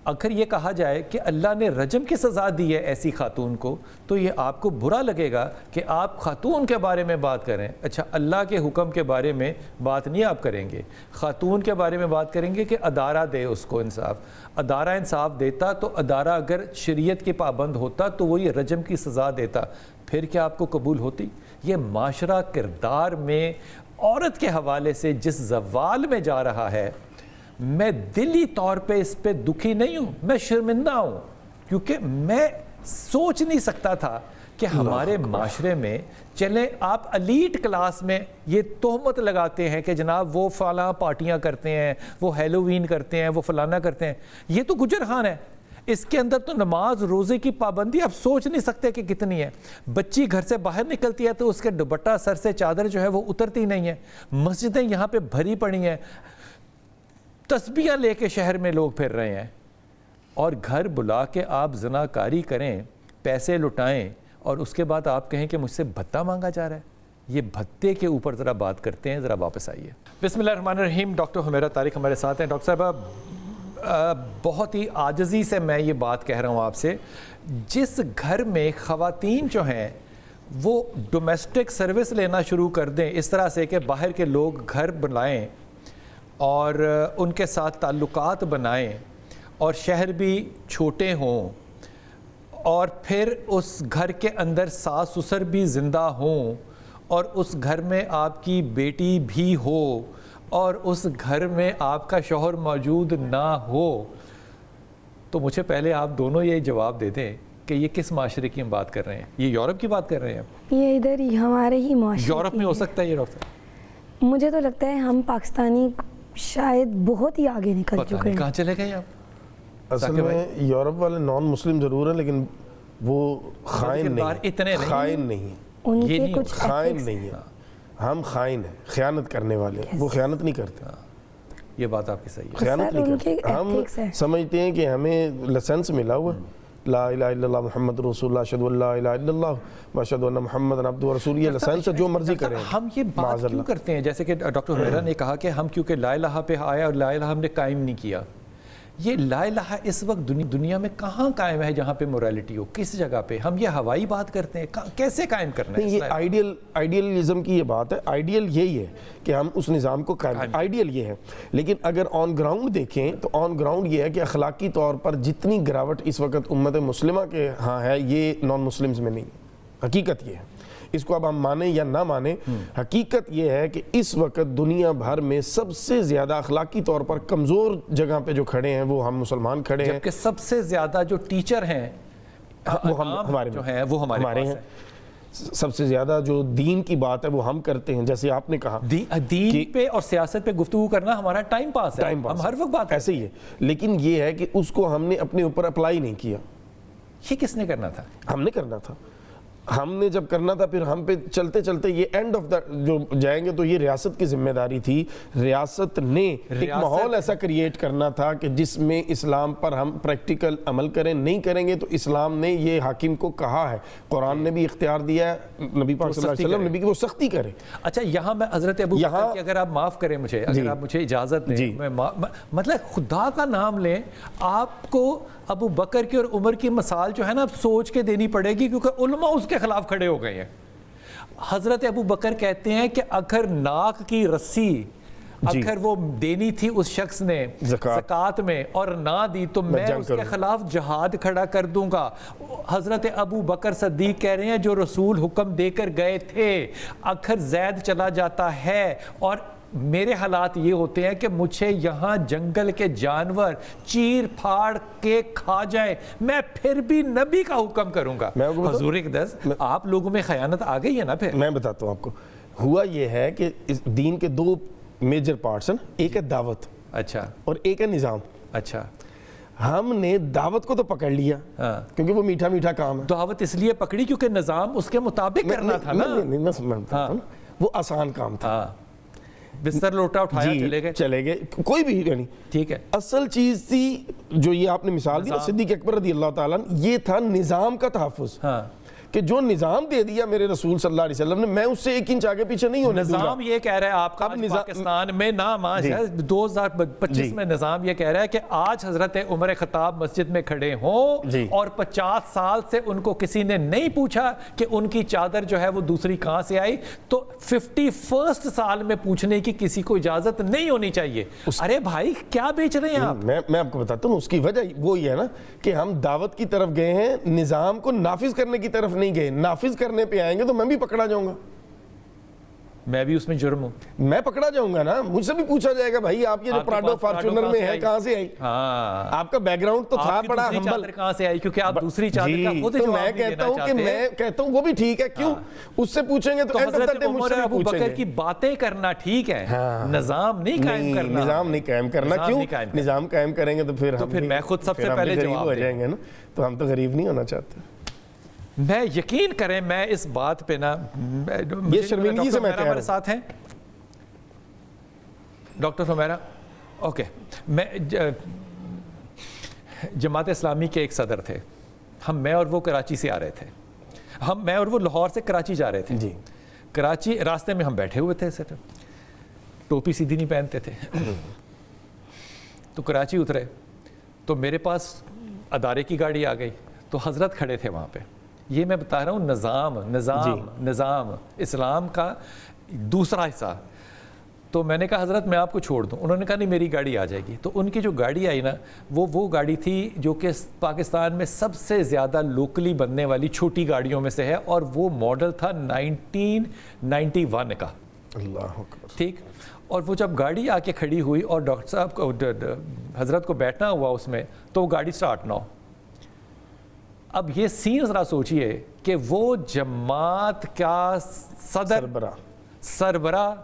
اگر یہ کہا جائے کہ اللہ نے رجم کی سزا دی ہے ایسی خاتون کو، تو یہ آپ کو برا لگے گا کہ آپ خاتون کے بارے میں بات کریں. اچھا، اللہ کے حکم کے بارے میں بات نہیں آپ کریں گے، خاتون کے بارے میں بات کریں گے کہ ادارہ دے اس کو انصاف. ادارہ انصاف دیتا تو ادارہ اگر شریعت کے پابند ہوتا تو وہ یہ رجم کی سزا دیتا، پھر کیا آپ کو قبول ہوتی؟ یہ معاشرہ کردار میں عورت کے حوالے سے جس زوال میں جا رہا ہے، میں دلی طور پہ اس پہ دکھی نہیں ہوں، میں شرمندہ ہوں. کیونکہ میں سوچ نہیں سکتا تھا کہ ہمارے معاشرے میں چلیں آپ الیٹ کلاس میں یہ تہمت لگاتے ہیں کہ جناب وہ فلاں پارٹیاں کرتے ہیں، وہ ہیلووین کرتے ہیں، وہ فلانا کرتے ہیں. یہ تو گجر خان ہے، اس کے اندر تو نماز روزے کی پابندی آپ سوچ نہیں سکتے کہ کتنی ہے. بچی گھر سے باہر نکلتی ہے تو اس کے دوپٹہ سر سے چادر جو ہے وہ اترتی نہیں ہے. مسجدیں یہاں پہ بھری پڑی ہیں، تسبیحاں لے کے شہر میں لوگ پھر رہے ہیں، اور گھر بلا کے آپ زناکاری کریں، پیسے لٹائیں، اور اس کے بعد آپ کہیں کہ مجھ سے بھتہ مانگا جا رہا ہے. یہ بھتے کے اوپر ذرا بات کرتے ہیں، ذرا واپس آئیے. بسم اللہ الرحمن الرحیم. ڈاکٹر حمیرہ طارق ہمارے ساتھ ہیں. ڈاکٹر صاحبہ، بہت ہی عاجزی سے میں یہ بات کہہ رہا ہوں آپ سے، جس گھر میں خواتین جو ہیں وہ ڈومیسٹک سروس لینا شروع کر دیں اس طرح سے کہ باہر کے لوگ گھر بلائیں اور ان کے ساتھ تعلقات بنائیں، اور شہر بھی چھوٹے ہوں، اور پھر اس گھر کے اندر ساس سسر بھی زندہ ہوں، اور اس گھر میں آپ کی بیٹی بھی ہو، اور اس گھر میں آپ کا شوہر موجود نہ ہو، تو مجھے پہلے آپ دونوں یہ جواب دے دیں کہ یہ کس معاشرے کی ہم بات کر رہے ہیں؟ یہ یورپ کی بات کر رہے ہیں؟ یہ ادھر ہی ہمارے ہی معاشرے یورپ میں ہو سکتا ہے یہ ڈاکٹر؟ مجھے تو لگتا ہے ہم پاکستانی شاید بہت ہی آگے نکل چکے ہیں. کہاں چلے گئے آپ؟ اصل میں یورپ والے نان مسلم ضرور ہیں لیکن وہ خائن نہیں، ان کے کچھ خائن نہیں ہے. ہم خائن ہیں، خیانت کرنے والے ہیں، وہ خیانت نہیں کرتے. یہ بات آپ کی صحیح ہے، خیانت نہیں کرتے. ہم سمجھتے ہیں کہ ہمیں لائسنس ملا ہوا ہے، لا الہ الا اللہ محمد رسول اللہ، اشہد ان لا الہ الا اللہ واشہد ان محمد عبدہ ورسولہ. یہ لائسنس ہے، جو مرضی کریں. ہم یہ بات کیوں کرتے ہیں؟ جیسے کہ ڈاکٹر حمیرہ نے کہا کہ ہم کیونکہ لا الہ پہ آیا اور لا الہ ہم نے قائم نہیں کیا. یہ لا الہ اس وقت دنیا میں کہاں قائم ہے جہاں پہ موریلٹی ہو؟ کس جگہ پہ؟ ہم یہ ہوائی بات کرتے ہیں، کیسے قائم کرنا ہے؟ یہ آئیڈیلزم کی یہ بات ہے. آئیڈیل یہی ہے کہ ہم اس نظام کو قائم کریں، آئیڈیل یہ ہے. لیکن اگر آن گراؤنڈ دیکھیں تو آن گراؤنڈ یہ ہے کہ اخلاقی طور پر جتنی گراوٹ اس وقت امت مسلمہ کے ہاں ہے، یہ نان مسلمز میں نہیں ہے. حقیقت یہ ہے. اس کو اب ہم مانیں یا نہ مانیں، حقیقت یہ ہے کہ اس وقت دنیا بھر میں سب سے زیادہ اخلاقی طور پر کمزور جگہ پہ جو کھڑے ہیں وہ ہم مسلمان کھڑے ہیں، جبکہ سب سے زیادہ جو ٹیچر ہیں وہ ہمارے جو ہیں وہ ہمارے ہیں، سب سے زیادہ جو دین کی بات ہے وہ ہم کرتے ہیں، جیسے آپ نے کہا دین پہ اور سیاست پہ گفتگو کرنا ہمارا ٹائم پاس ہے، ہم ہر وقت بات ایسے ہی ہے، لیکن یہ ہے کہ اس کو ہم نے اپنے اوپر اپلائی نہیں کیا۔ یہ کس نے کرنا تھا؟ ہم نے کرنا تھا، ہم نے جب کرنا تھا پھر ہم پہ چلتے چلتے یہ اینڈ آف دا جو جائیں گے تو یہ ریاست کی ذمہ داری تھی، ریاست نے ایک ماحول ایسا کریٹ کرنا تھا کہ جس میں اسلام پر ہم پریکٹیکل عمل کریں، نہیں کریں گے تو اسلام نے یہ حاکم کو کہا ہے، قرآن نے بھی اختیار دیا ہے نبی پاک صلی اللہ علیہ وسلم نے بھی کہ وہ سختی کرے۔ اچھا یہاں میں حضرت ابو بکر کی اگر آپ معاف کریں مجھے، اگر آپ مجھے اجازت دیں، میں مطلب خدا کا نام لیں، آپ کو ابو بکر کی اور عمر کی مثال جو ہے نا سوچ کے دینی پڑے گی، کیونکہ علماء اس کے خلاف کھڑے ہو گئے ہیں۔ حضرت ابو بکر کہتے ہیں کہ اگر ناک کی رسی اگر وہ دینی تھی اس شخص نے زکوٰۃ میں اور نہ دی تو میں اس کے خلاف جہاد کھڑا کر دوں گا۔ حضرت ابو بکر صدیق کہہ رہے ہیں جو رسول حکم دے کر گئے تھے، اگر زید چلا جاتا ہے اور میرے حالات یہ ہوتے ہیں کہ مجھے یہاں جنگل کے جانور چیر پھاڑ کے کھا جائیں، میں پھر بھی نبی کا حکم کروں گا۔ حضور اقدس آپ لوگوں میں خیانت آ گئی ہے نا۔ پھر میں بتاتا ہوں آپ کو، ہوا یہ ہے کہ اس دین کے دو میجر پارٹس ہیں، ایک ہے دعوت اچھا اور ایک ہے نظام۔ اچھا ہم نے دعوت کو تو پکڑ لیا کیونکہ وہ میٹھا میٹھا کام ہے، دعوت اس لیے پکڑی کیونکہ نظام اس کے مطابق کرنا تھا نا، وہ آسان کام تھا، بستر لوٹا اٹھایا چلے گئے کوئی بھی یعنی ٹھیک ہے۔ اصل چیز تھی جو یہ آپ نے مثال دی نا صدیق اکبر رضی اللہ تعالیٰ عنہ، یہ تھا نظام کا تحفظ، کہ جو نظام دے دیا میرے رسول صلی اللہ علیہ وسلم نے، میں اس سے ایک انچ آگے پیچھے نہیں ہونے دوں گا۔ نظام یہ کہہ رہا ہے آپ کا پاکستان میں نام آج ہے 2025 میں، نظام یہ کہہ رہا ہے کہ آج حضرت عمر خطاب مسجد میں کھڑے ہوں اور 50 سال سے ان کو کسی نے نہیں پوچھا کہ ان کی چادر جو ہے وہ دوسری کہاں سے آئی، تو 51 سال میں پوچھنے کی کسی کو اجازت نہیں ہونی چاہیے۔ ارے بھائی کیا بیچ رہے ہیں آپ؟ میں آپ کو بتاتا ہوں، اس کی وجہ وہ یہ ہے نا کہ ہم دعوت کی طرف گئے ہیں، نظام کو نافذ کرنے کی طرف نہیں گئے۔ نافذ کرنے پہ آئیں گے تو میں بھی پکڑا جاؤں گا، میں بھی اس میں جرم ہوں، میں پکڑا جاؤں گا نا، مجھ سے بھی پوچھا جائے گا بھائی آپ یہ جو پراڈو فارچونر میں ہے کہاں سے آئی، آپ کا بیک گراؤنڈ تو تھا بڑا ہمبل، کہاں سے آئی کیونکہ آپ دوسری چادر کا خود جواب میں کہتا ہوں کہ میں کہتا ہوں وہ بھی ٹھیک ہے، کیوں اس سے پوچھیں گے تو حضرت عمر ابو بکر کی باتیں کرنا ٹھیک ہے، نظام نہیں قائم کرنا، نظام نہیں قائم کرنا، کیوں نظام قائم کریں گے تو پھر میں خود سب سے پہلے جواب ہو جائیں گے نا، تو ہم تو غریب نہیں ہونا چاہتے۔ میں یقین کریں میں اس بات پہ نا، یہ شرمندگی سے میں کہہ رہا ہوں، ہمارے ساتھ ہیں ڈاکٹر فمیرا، اوکے، میں جماعت اسلامی کے ایک صدر تھے، میں اور وہ کراچی سے آ رہے تھے، میں اور وہ لاہور سے کراچی جا رہے تھے، کراچی راستے میں ہم بیٹھے ہوئے تھے، سر ٹوپی سیدھی نہیں پہنتے تھے، تو کراچی اترے تو میرے پاس ادارے کی گاڑی آ گئی، تو حضرت کھڑے تھے وہاں پہ، یہ میں بتا رہا ہوں نظام اسلام کا دوسرا حصہ۔ تو میں نے کہا حضرت میں آپ کو چھوڑ دوں، انہوں نے کہا نہیں میری گاڑی آ جائے گی، تو ان کی جو گاڑی آئی نا وہ گاڑی تھی جو کہ پاکستان میں سب سے زیادہ لوکلی بننے والی چھوٹی گاڑیوں میں سے ہے، اور وہ ماڈل تھا 1991 کا، اللہ اکبر، ٹھیک۔ اور وہ جب گاڑی آ کے کھڑی ہوئی اور ڈاکٹر صاحب کو حضرت کو بیٹھنا ہوا اس میں، تو وہ گاڑی سٹارٹ نہ ہو۔ اب یہ سین ذرا سوچئے کہ وہ جماعت کا صدر سربراہ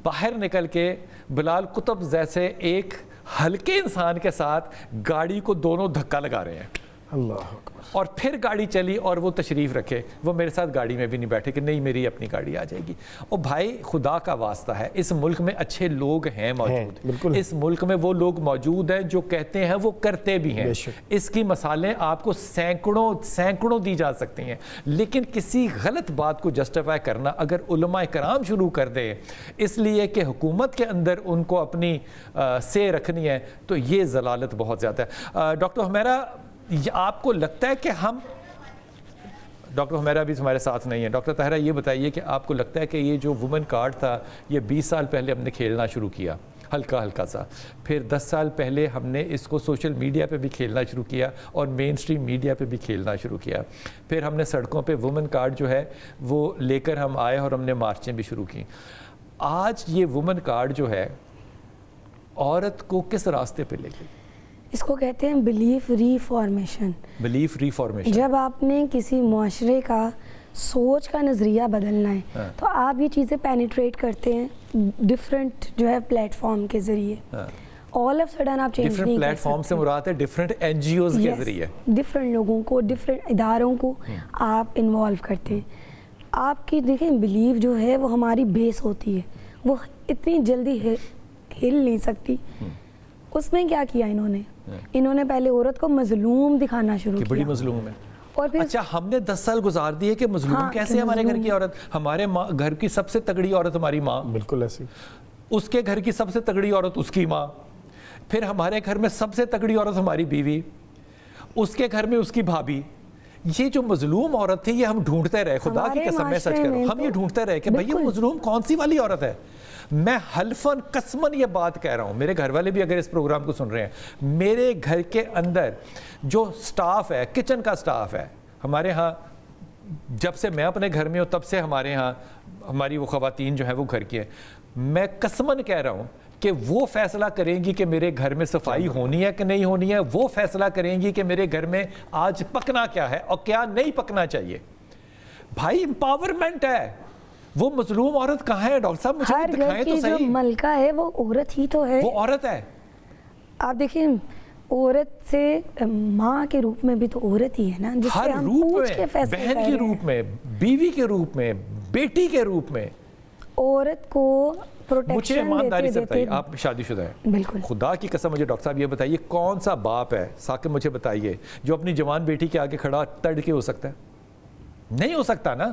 باہر نکل کے بلال قطب جیسے ایک ہلکے انسان کے ساتھ گاڑی کو دونوں دھکا لگا رہے ہیں، اللہ اکبر، اور پھر گاڑی چلی اور وہ تشریف رکھے، وہ میرے ساتھ گاڑی میں بھی نہیں بیٹھے کہ نہیں میری اپنی گاڑی آ جائے گی۔ اور بھائی خدا کا واسطہ ہے، اس ملک میں اچھے لوگ ہیں موجود، اس ملک میں وہ لوگ موجود ہیں جو کہتے ہیں وہ کرتے بھی ہیں، اس کی مثالیں آپ کو سینکڑوں دی جا سکتی ہیں، لیکن کسی غلط بات کو جسٹیفائی کرنا اگر علماء کرام شروع کر دے اس لیے کہ حکومت کے اندر ان کو اپنی سے رکھنی ہے، تو یہ ضلالت بہت زیادہ ہے۔ ڈاکٹر حمیرہ، آپ کو لگتا ہے کہ ڈاکٹر حمیرہ بھی ہمارے ساتھ نہیں ہے، ڈاکٹر طاہرہ یہ بتائیے کہ آپ کو لگتا ہے کہ یہ جو وومن کارڈ تھا یہ 20 سال پہلے ہم نے کھیلنا شروع کیا، ہلکا ہلکا سا. پھر 10 سال پہلے ہم نے اس کو سوشل میڈیا پہ بھی کھیلنا شروع کیا اور مین اسٹریم میڈیا پہ بھی کھیلنا شروع کیا. پھر ہم نے سڑکوں پہ وومن کارڈ جو ہے وہ لے کر ہم آئے اور ہم نے مارچیں بھی شروع کی. آج یہ وومن کارڈ جو ہے عورت کو کس راستے پہ لے گئی؟ اس کو کہتے ہیں بلیف ریفارمیشن. Belief reformation. جب آپ نے کسی معاشرے کا سوچ کا نظریہ بدلنا ہے تو آپ یہ چیزیں پینیٹریٹ کرتے ہیں ڈفرینٹ جو ہے پلیٹ فارم کے ذریعے. آل آف سڈن آپ چینج ڈفرینٹ نہیں پلیٹ فارم سے مراد ہے ڈفرینٹ این جی اوز کے ذریعے ڈفرینٹ لوگوں کو ڈفرینٹ اداروں کو آپ انوالو کرتے ہیں. آپ کی دیکھیں بلیف جو ہے وہ ہماری بیس ہوتی ہے, وہ اتنی جلدی ہل نہیں سکتی. اس میں کیا کیا انہوں نے پہلے عورت کو مظلوم دکھانا شروع کیا, بڑی مظلوم ہے. اور پھر اچھا ہم نے 10 سال گزار دیے کہ مظلوم کیسے ہمارے گھر کی عورت, ہمارے گھر کی سب سے تگڑی عورت ہماری ماں, بالکل ایسی, اس کے گھر کی سب سے تگڑی عورت اس کی ماں, پھر ہمارے گھر میں سب سے تگڑی عورت ہماری بیوی, اس کے گھر میں اس کی بھابھی. یہ جو مظلوم عورت تھی یہ ہم ڈھونڈتے رہے, خدا کی قسم میں سچ کروں, ہم یہ ڈھونڈتے رہے کہ بھئی یہ مظلوم کون سی والی عورت ہے. میں حلفاً قسماً یہ بات کہہ رہا ہوں, میرے گھر والے بھی اگر اس پروگرام کو سن رہے ہیں, میرے گھر کے اندر جو سٹاف ہے, کچن کا سٹاف ہے ہمارے ہاں, جب سے میں اپنے گھر میں ہوں تب سے ہمارے ہاں ہماری وہ خواتین جو ہیں وہ گھر کی ہیں, میں قسماً کہہ رہا ہوں کہ وہ فیصلہ کریں گی کہ میرے گھر میں صفائی ہونی ہے کہ نہیں ہونی ہے, وہ فیصلہ کریں گی کہ میرے گھر میں آج پکنا کیا ہے اور کیا نہیں پکنا چاہیے. بھائی امپاورمنٹ ہے. وہ مظلوم عورت کہاں ہے ڈاکٹر صاحب, مجھے دکھائیں تو صحیح. جو ملکہ ہے وہ عورت ہی تو ہے, وہ عورت ہے. آپ دیکھیں عورت سے ماں کے روپ میں بھی تو عورت ہی ہے نا, جس سے ہم پوچھ کے فیصلے کریں. بہن کے روپ میں, بیوی کے روپ میں, بیٹی کے روپ میں عورت کو مجھے پروٹیکشن ایمانداری سے بتائیے, آپ شادی شدہ ہیں, بالکل, خدا کی قسم مجھے ڈاکٹر صاحب یہ بتائیے کون سا باپ ہے, ثاقب مجھے بتائیے, جو اپنی جوان بیٹی کے آگے کھڑا تڑ کے ہو سکتا ہے؟ نہیں ہو سکتا نا.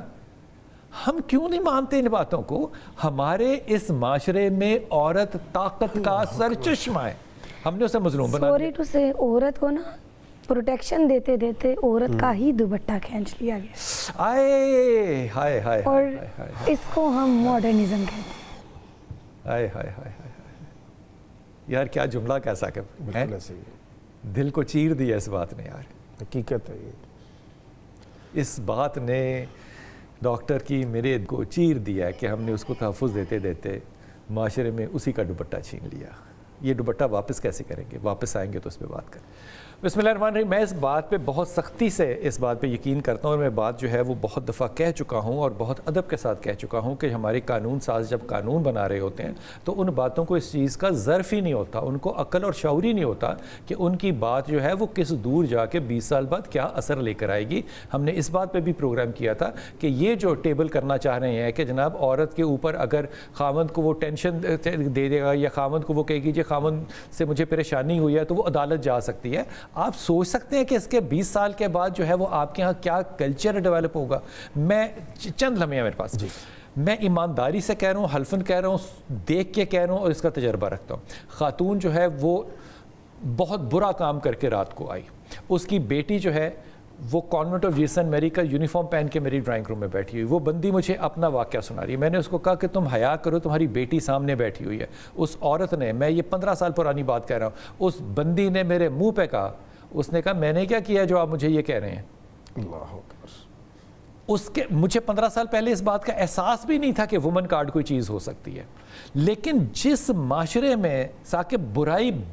ہم کیوں نہیں مانتے ان باتوں کو؟ ہمارے اس معاشرے میں عورت طاقت کا سرچشمہ ہے, ہم نے اسے مظلوم بنا دیا. سوری ٹو سے عورت کو نا پروٹیکشن دیتے دیتے عورت کا ہی دوپٹہ کھینچ لیا گیا. آئے ہائے ہائے, اور اس کو ہم ماڈرنزم کہتے ہیں. ہائے ہائے ہائے ہائے یار, کیا جملہ کیسا کہ بالکل ایسی, دل کو چیر دیا اس بات نے یار. حقیقت ہے یہ, اس بات نے ڈاکٹر کی میرے کو چیر دیا کہ ہم نے اس کو تحفظ دیتے دیتے معاشرے میں اسی کا دوپٹہ چھین لیا. یہ دوپٹہ واپس کیسے کریں گے؟ واپس آئیں گے تو اس پہ بات کریں. بسم اللہ الرحمن الرحیم. میں اس بات پہ بہت سختی سے اس بات پہ یقین کرتا ہوں, اور میں بات جو ہے وہ بہت دفعہ کہہ چکا ہوں اور بہت ادب کے ساتھ کہہ چکا ہوں کہ ہمارے قانون ساز جب قانون بنا رہے ہوتے ہیں تو ان باتوں کو اس چیز کا ظرف ہی نہیں ہوتا, ان کو عقل اور شعور ہی نہیں ہوتا کہ ان کی بات جو ہے وہ کس دور جا کے 20 سال بعد کیا اثر لے کر آئے گی. ہم نے اس بات پہ بھی پروگرام کیا تھا کہ یہ جو ٹیبل کرنا چاہ رہے ہیں کہ جناب عورت کے اوپر اگر خاوند کو وہ ٹینشن دے دے گا یا خاوند کو وہ کہے گی جی خاوند سے مجھے پریشانی ہوئی ہے تو وہ عدالت جا سکتی ہے, آپ سوچ سکتے ہیں کہ اس کے 20 سال کے بعد جو ہے وہ آپ کے ہاں کیا کلچر ڈیولپ ہوگا. میں چند لمحے میرے پاس, میں ایمانداری سے کہہ رہا ہوں, حلفاً کہہ رہا ہوں, دیکھ کے کہہ رہا ہوں اور اس کا تجربہ رکھتا ہوں. خاتون جو ہے وہ بہت برا کام کر کے رات کو آئی, اس کی بیٹی جو ہے وہ کانوینٹ آف جیسن میری کا یونیفارم پہن کے میری ڈرائنگ روم میں بیٹھی ہوئی, وہ بندی مجھے اپنا واقعہ سنا رہی ہے. میں نے اس کو کہا کہ تم حیا کرو, تمہاری بیٹی سامنے بیٹھی ہوئی ہے. اس عورت نے, میں یہ 15 سال پرانی بات کہہ رہا ہوں, اس بندی نے میرے منہ پہ کہا, اس نے کہا میں نے کیا کیا جو آپ مجھے یہ کہہ رہے ہیں. اللہ اکبر. اس کے مجھے 15 سال پہلے اس بات کا احساس بھی نہیں تھا کہ وومن کارڈ کوئی چیز ہو سکتی ہے. لیکن جس معاشرے میں ثاقب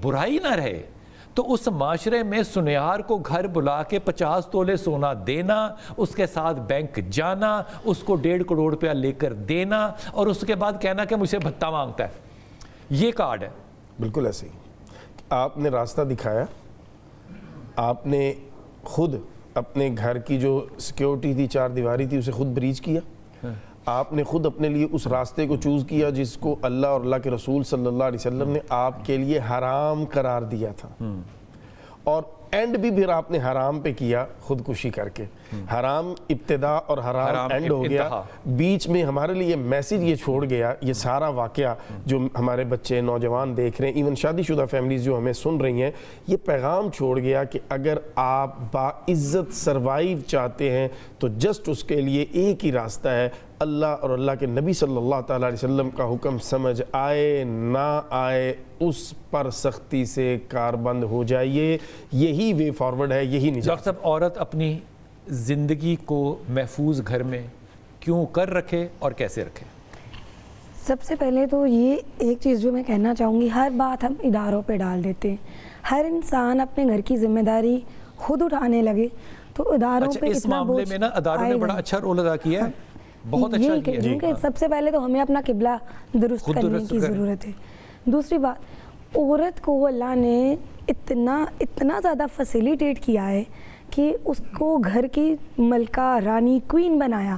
برائی نہ رہے تو اس معاشرے میں سنیار کو گھر بلا کے 50 تولے سونا دینا, اس کے ساتھ بینک جانا, اس کو 1.5 کروڑ روپیہ لے کر دینا اور اس کے بعد کہنا کہ مجھے بھتہ مانگتا ہے, یہ کارڈ ہے. بالکل ایسے ہی. آپ نے راستہ دکھایا, آپ نے خود اپنے گھر کی جو سیکیورٹی تھی, 4 دیواری تھی, اسے خود بریچ کیا. آپ نے خود اپنے لیے اس راستے کو چوز کیا جس کو اللہ اور اللہ کے رسول صلی اللہ علیہ وسلم نے آپ کے لیے حرام قرار دیا تھا, اور اینڈ بھی پھر آپ نے حرام پہ کیا خودکشی کر کے. حرام ابتدا اور حرام اینڈ ہو گیا. بیچ میں ہمارے لیے میسیج یہ چھوڑ گیا, یہ سارا واقعہ جو ہمارے بچے نوجوان دیکھ رہے ہیں, ایون شادی شدہ فیملیز جو ہمیں سن رہی ہیں, یہ پیغام چھوڑ گیا کہ اگر آپ باعزت سروائیو چاہتے ہیں تو جسٹ اس کے لیے ایک ہی راستہ ہے, اللہ اور اللہ کے نبی صلی اللہ تعالیٰ علیہ وسلم کا حکم سمجھ آئے نہ آئے اس پر سختی سے کاربند ہو جائیے. یہی وے فارورڈ ہے, یہی نجات. ڈاکٹر صاحب عورت اپنی زندگی کو محفوظ گھر میں کیوں کر رکھے اور کیسے رکھے؟ سب سے پہلے تو یہ ایک چیز جو میں کہنا چاہوں گی, ہر بات ہم اداروں پہ ڈال دیتے ہیں. ہر انسان اپنے گھر کی ذمہ داری خود اٹھانے لگے تو اداروں پہ اس اتنا معاملے میں نا اداروں نے بڑا اچھا رول ادا کیا ہے, بہت اچھا کیا ہے. کہ سب سے پہلے تو ہمیں اپنا قبلہ درست کرنے کی ضرورت ہے. دوسری بات, عورت کو اللہ نے اتنا زیادہ فیسیلیٹیٹ کیا ہے کہ اس کو گھر کی ملکہ, رانی, کوئین بنایا.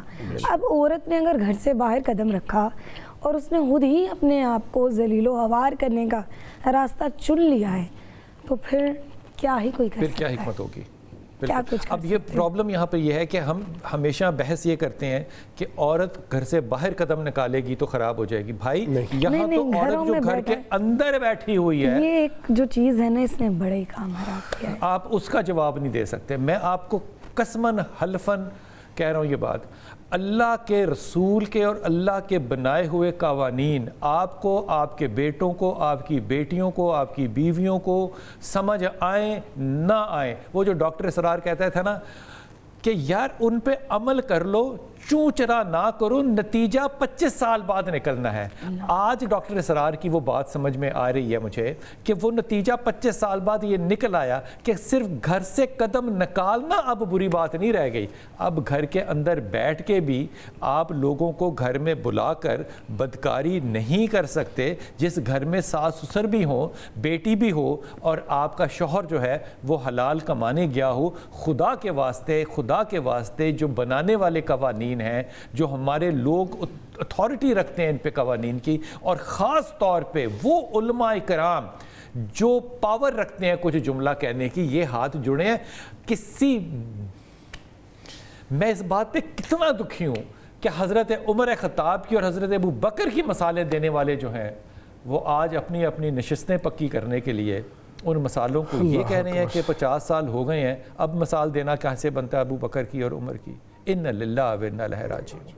اب عورت نے اگر گھر سے باہر قدم رکھا اور اس نے خود ہی اپنے آپ کو ذلیل و خوار کرنے کا راستہ چن لیا ہے تو پھر کیا ہی کوئی کر سکتا ہے, پھر کیا حکمت ہوگی. کیا کچھ اب یہ پرابلم یہاں پہ یہ ہے کہ ہم ہمیشہ بحث یہ کرتے ہیں کہ عورت گھر سے باہر قدم نکالے گی تو خراب ہو جائے گی. بھائی یہاں تو عورت جو گھر کے اندر بیٹھی ہوئی ہے, یہ ایک جو چیز ہے نا, اس نے بڑے ہی کام خراب کیا ہے. آپ اس کا جواب نہیں دے سکتے. میں آپ کو قسماً حلفاً کہہ رہا ہوں یہ بات, اللہ کے رسول کے اور اللہ کے بنائے ہوئے قوانین آپ کو, آپ کے بیٹوں کو, آپ کی بیٹیوں کو, آپ کی بیویوں کو سمجھ آئیں نہ آئیں. وہ جو ڈاکٹر اسرار کہتا تھا نا کہ یار ان پہ عمل کر لو, چوں چرا نہ کرو, نتیجہ 25 سال بعد نکلنا ہے. آج ڈاکٹر اسرار کی وہ بات سمجھ میں آ رہی ہے مجھے کہ وہ نتیجہ 25 سال بعد یہ نکل آیا کہ صرف گھر سے قدم نکالنا اب بری بات نہیں رہ گئی. اب گھر کے اندر بیٹھ کے بھی آپ لوگوں کو گھر میں بلا کر بدکاری نہیں کر سکتے. جس گھر میں ساس سسر بھی ہوں, بیٹی بھی ہو, اور آپ کا شوہر جو ہے وہ حلال کمانے گیا ہو, خدا کے واسطے جو بنانے والے قوانین ہیں, جو ہمارے لوگ اتھارٹی رکھتے ہیں ان پہ قوانین کی, اور خاص طور پہ وہ علماء کرام جو پاور رکھتے ہیں کچھ جملہ کہنے کی, یہ ہاتھ جڑے ہیں. میں اس بات پہ کتنا دکھی ہوں کہ حضرت عمر خطاب کی اور حضرت ابو بکر کی مثالیں دینے والے جو ہیں وہ آج اپنی اپنی نشستیں پکی کرنے کے لیے ان مثالوں کو یہ کہہ رہے ہیں کہ 50 سال ہو گئے ہیں, اب مثال دینا کیسے بنتا ہے ابو بکر کی اور عمر کی. ان للہ و انا الیہ راجعون.